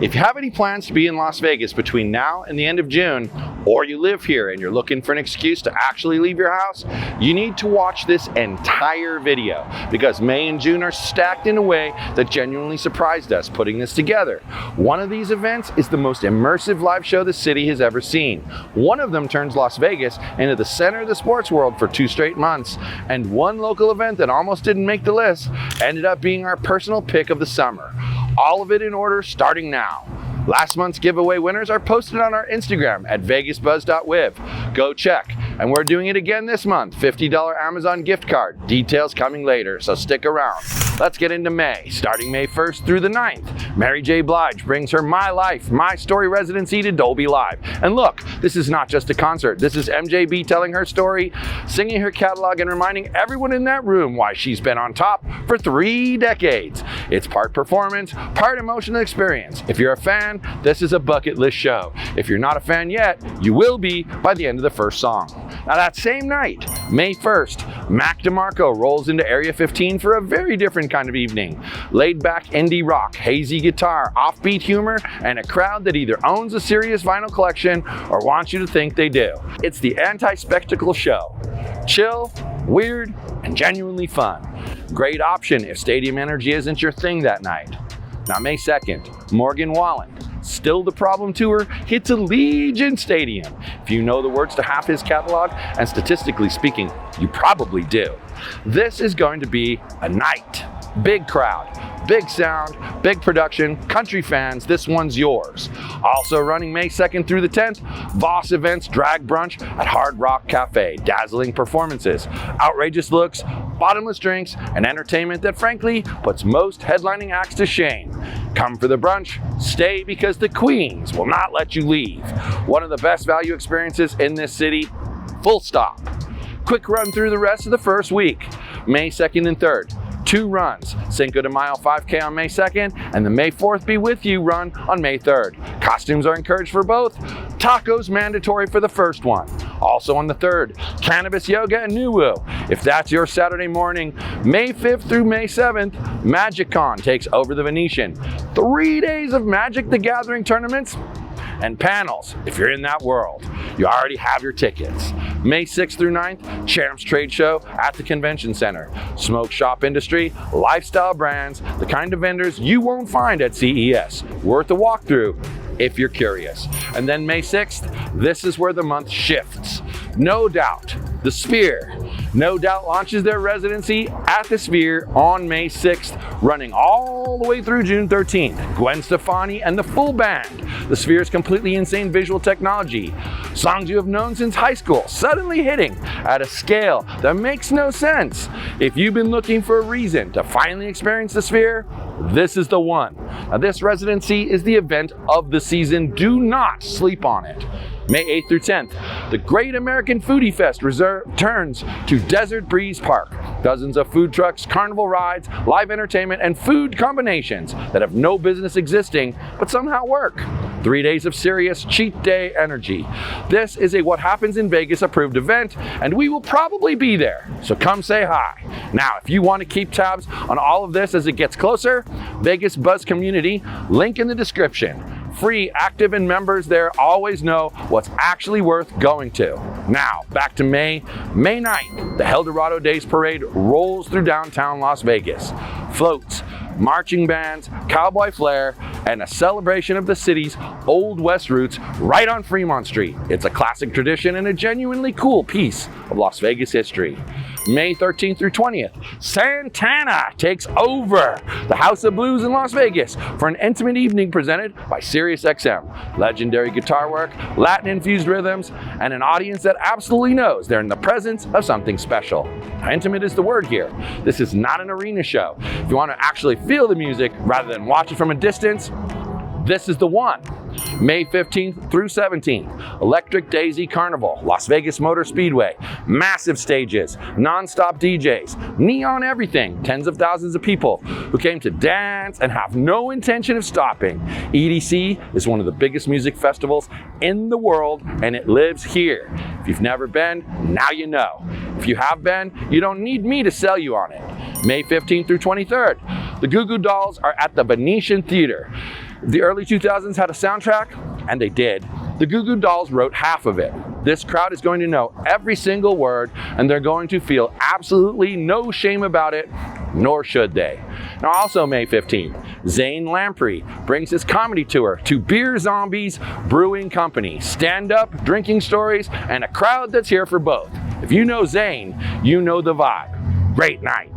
If you have any plans to be in Las Vegas between now and the end of June, or you live here and you're looking for an excuse to actually leave your house, you need to watch this entire video because May and June are stacked in a way that genuinely surprised us putting this together. One of these events is the most immersive live show the city has ever seen. One of them turns Las Vegas into the center of the sports world for 2 straight months, and one local event that almost didn't make the list ended up being our personal pick of the summer. All of it in order, starting now. Last month's giveaway winners are posted on our Instagram at vegasbuzz.with. Go check. And we're doing it again this month. $50 Amazon gift card. Details coming later, so stick around. Let's get into May. Starting May 1st through the 9th, Mary J. Blige brings her My Life, My Story residency to Dolby Live. And look, this is not just a concert. This is MJB telling her story, singing her catalog, and reminding everyone in that room why she's been on top for 3 decades. It's part performance, part emotional experience. If you're a fan, this is a bucket list show. If you're not a fan yet, you will be by the end of the first song. Now that same night, May 1st, Mac DeMarco rolls into Area 15 for a very different kind of evening. Laid back indie rock, hazy guitar, offbeat humor, and a crowd that either owns a serious vinyl collection or wants you to think they do. It's the anti-spectacle show. Chill, weird, and genuinely fun. Great option if stadium energy isn't your thing that night. Now May 2nd, Morgan Wallen, Still the Problem Tour hits Allegiant Stadium. If you know the words to half his catalog, and statistically speaking, you probably do. This is going to be a night. Big crowd, big sound, big production, country fans, this one's yours. Also running May 2nd through the 10th, Voss events drag brunch at Hard Rock Cafe. Dazzling performances, outrageous looks, bottomless drinks, and entertainment that frankly puts most headlining acts to shame. Come for the brunch, stay because the queens will not let you leave. One of the best value experiences in this city, full stop. Quick run through the rest of the first week. May 2nd and 3rd. 2 runs, Cinco de Mayo 5K on May 2nd and the May 4th Be With You run on May 3rd. Costumes are encouraged for both. Tacos mandatory for the first one. Also on the 3rd, cannabis yoga and Nuwu. If that's your Saturday morning, May 5th through May 7th, MagicCon takes over the Venetian. 3 days of Magic the Gathering tournaments and panels. If you're in that world, you already have your tickets. May 6th through 9th, Champs Trade Show at the Convention Center. Smoke shop industry, lifestyle brands, the kind of vendors you won't find at CES. Worth a walkthrough if you're curious. And then May 6th, this is where the month shifts. No Doubt, the Sphere. No Doubt launches their residency at the Sphere on May 6th, running all the way through June 13th. Gwen Stefani and the full band. The Sphere's completely insane visual technology. Songs you have known since high school, suddenly hitting at a scale that makes no sense. If you've been looking for a reason to finally experience the Sphere, this is the one. Now this residency is the event of the season. Do not sleep on it. May 8th through 10th, the Great American Foodie Fest returns to Desert Breeze Park. Dozens of food trucks, carnival rides, live entertainment, and food combinations that have no business existing, but somehow work. 3 days of serious cheat day energy. This is a What Happens in Vegas approved event, and we will probably be there, so come say hi. Now, if you want to keep tabs on all of this as it gets closer, Vegas Buzz Community, link in the description. Free, active, and members there always know what's actually worth going to. Now, back to May 9th, the Helldorado Days Parade rolls through downtown Las Vegas. Floats, marching bands, cowboy flair, and a celebration of the city's Old West roots right on Fremont Street. It's a classic tradition and a genuinely cool piece of Las Vegas history. May 13th through 20th, Santana takes over the House of Blues in Las Vegas for an intimate evening presented by SiriusXM. Legendary guitar work, Latin-infused rhythms, and an audience that absolutely knows they're in the presence of something special. Now, intimate is the word here. This is not an arena show. If you want to actually feel the music rather than watch it from a distance, this is the one. May 15th through 17th, Electric Daisy Carnival, Las Vegas Motor Speedway, massive stages, non-stop DJs, neon everything, tens of thousands of people who came to dance and have no intention of stopping. EDC is one of the biggest music festivals in the world, and it lives here. If you've never been, now you know. If you have been, you don't need me to sell you on it. May 15th through 23rd, the Goo Goo Dolls are at the Venetian Theater. If the early 2000s had a soundtrack, and they did, the Goo Goo Dolls wrote half of it. This crowd is going to know every single word, and they're going to feel absolutely no shame about it, nor should they. Now also May 15th, Zane Lamprey brings his comedy tour to Beer Zombies Brewing Company. Stand-up, drinking stories, and a crowd that's here for both. If you know Zane, you know the vibe. Great night.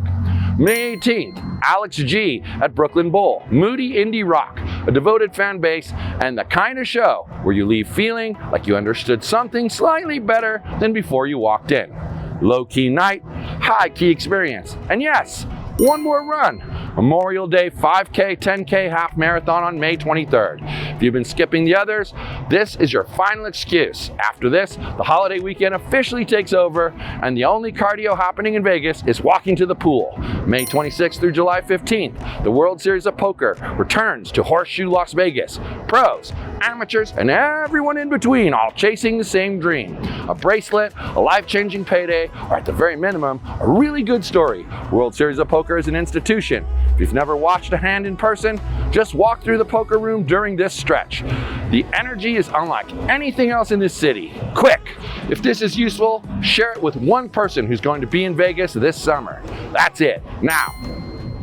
May 18th, Alex G at Brooklyn Bowl. Moody indie rock, a devoted fan base, and the kind of show where you leave feeling like you understood something slightly better than before you walked in. Low-key night, high-key experience. And yes, one more run. Memorial Day 5K, 10K half marathon on May 23rd. If you've been skipping the others, this is your final excuse. After this, the holiday weekend officially takes over, and the only cardio happening in Vegas is walking to the pool. May 26th through July 15th, the World Series of Poker returns to Horseshoe Las Vegas. Pros, amateurs, and everyone in between all chasing the same dream. A bracelet, a life-changing payday, or at the very minimum, a really good story. World Series of Poker is an institution. If you've never watched a hand in person, just walk through the poker room during this stretch. The energy is unlike anything else in this city. Quick, if this is useful, share it with one person who's going to be in Vegas this summer. That's it. Now,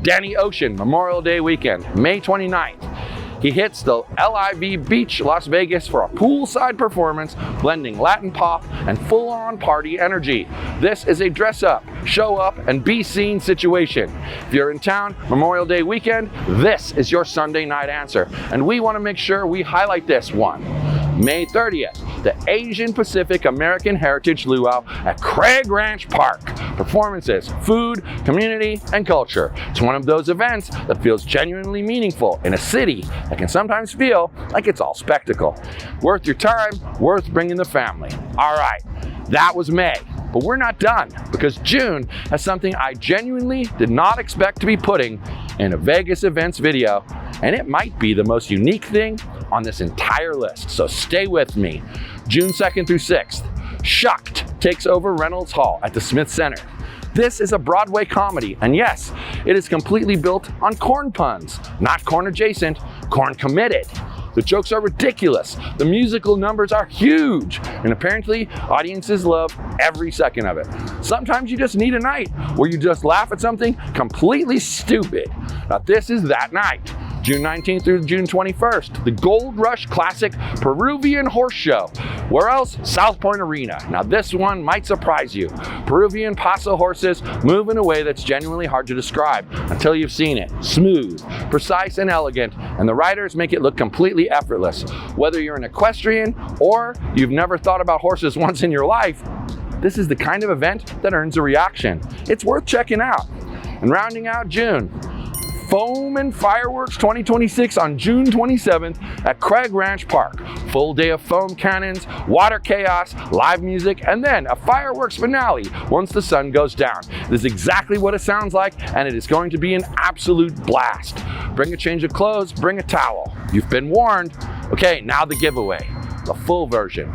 Danny Ocean, Memorial Day weekend, May 29th. He hits the LIV Beach, Las Vegas for a poolside performance, blending Latin pop and full-on party energy. This is a dress up, show up, and be seen situation. If you're in town Memorial Day weekend, this is your Sunday night answer. And we want to make sure we highlight this one. May 30th, the Asian Pacific American Heritage Luau at Craig Ranch Park. Performances, food, community, and culture. It's one of those events that feels genuinely meaningful in a city that can sometimes feel like it's all spectacle. Worth your time, worth bringing the family. All right, that was May. But we're not done, because June has something I genuinely did not expect to be putting in a Vegas events video, and it might be the most unique thing on this entire list, so stay with me. June 2nd through 6th, Shucked takes over Reynolds Hall at the Smith Center. This is a Broadway comedy, and yes, it is completely built on corn puns. Not corn adjacent, corn committed. The jokes are ridiculous, the musical numbers are huge, and apparently audiences love every second of it. Sometimes you just need a night where you just laugh at something completely stupid. Now this is that night. June 19th through June 21st, the Gold Rush Classic Peruvian Horse Show. Where else? South Point Arena. Now this one might surprise you. Peruvian Paso horses move in a way that's genuinely hard to describe until you've seen it. Smooth, precise, and elegant, and the riders make it look completely effortless. Whether you're an equestrian or you've never thought about horses once in your life, this is the kind of event that earns a reaction. It's worth checking out. And rounding out June, Foam and Fireworks 2026 on June 27th at Craig Ranch Park. Full day of foam cannons, water chaos, live music, and then a fireworks finale once the sun goes down. This is exactly what it sounds like, and it is going to be an absolute blast. Bring a change of clothes, bring a towel. You've been warned. Okay, now the giveaway, the full version.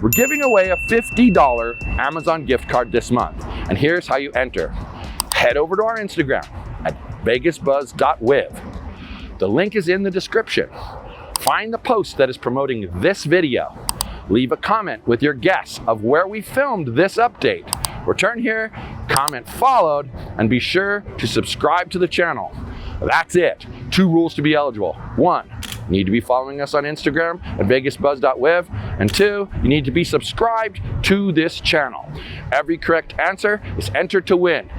We're giving away a $50 Amazon gift card this month, and here's how you enter. Head over to our Instagram at vegasbuzz.with. The link is in the description. Find the post that is promoting this video. Leave a comment with your guess of where we filmed this update. Return here, comment followed, and be sure to subscribe to the channel. That's it. 2 rules to be eligible. 1, you need to be following us on Instagram at vegasbuzz.with, and 2, you need to be subscribed to this channel. Every correct answer is entered to win.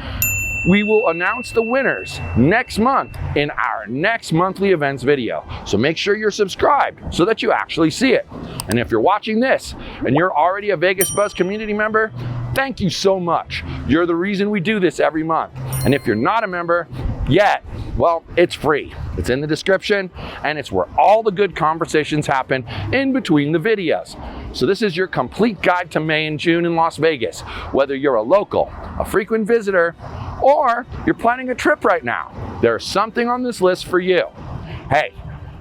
We will announce the winners next month in our next monthly events video. So make sure you're subscribed so that you actually see it. And if you're watching this and you're already a Vegas Buzz community member, thank you so much. You're the reason we do this every month. And if you're not a member yet, well, it's free. It's in the description, and it's where all the good conversations happen in between the videos. So this is your complete guide to May and June in Las Vegas. Whether you're a local, a frequent visitor, or you're planning a trip right now, there's something on this list for you. Hey,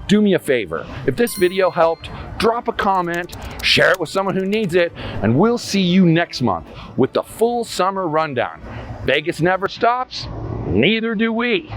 do me a favor. If this video helped, drop a comment, share it with someone who needs it, and we'll see you next month with the full summer rundown. Vegas never stops, neither do we.